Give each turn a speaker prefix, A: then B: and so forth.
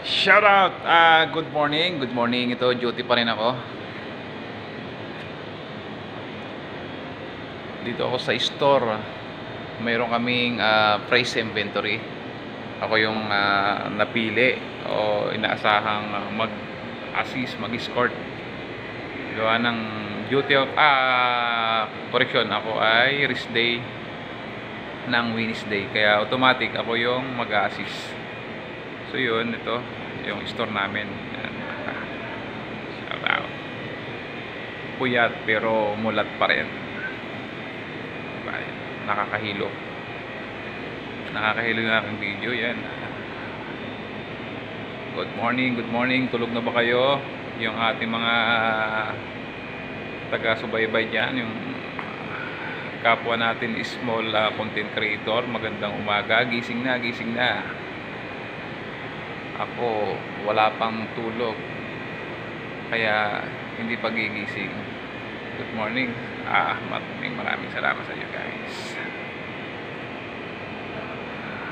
A: Shout out! Good morning. Good morning. Ito, duty pa rin ako. Dito ako sa store. Mayroon kaming price inventory. Ako yung napili o inaasahang mag-assist, mag-escort. Gawa ng duty of correction, ako ay rest day ng Wednesday. Kaya automatic ako yung mag-assist. So yun, ito yung store namin. Shout out. Puyat pero mulat pa rin. Nakakahilo. Nakakahilo na aking video yan. Good morning, good morning. Tulog na ba kayo? Yung ating mga taga-subaybay dyan, yung kapwa natin small content creator. Magandang umaga. Gising na, gising na. Ako, wala pang tulog. Kaya, hindi pagigising. Good morning. Maraming salamat sa inyo guys.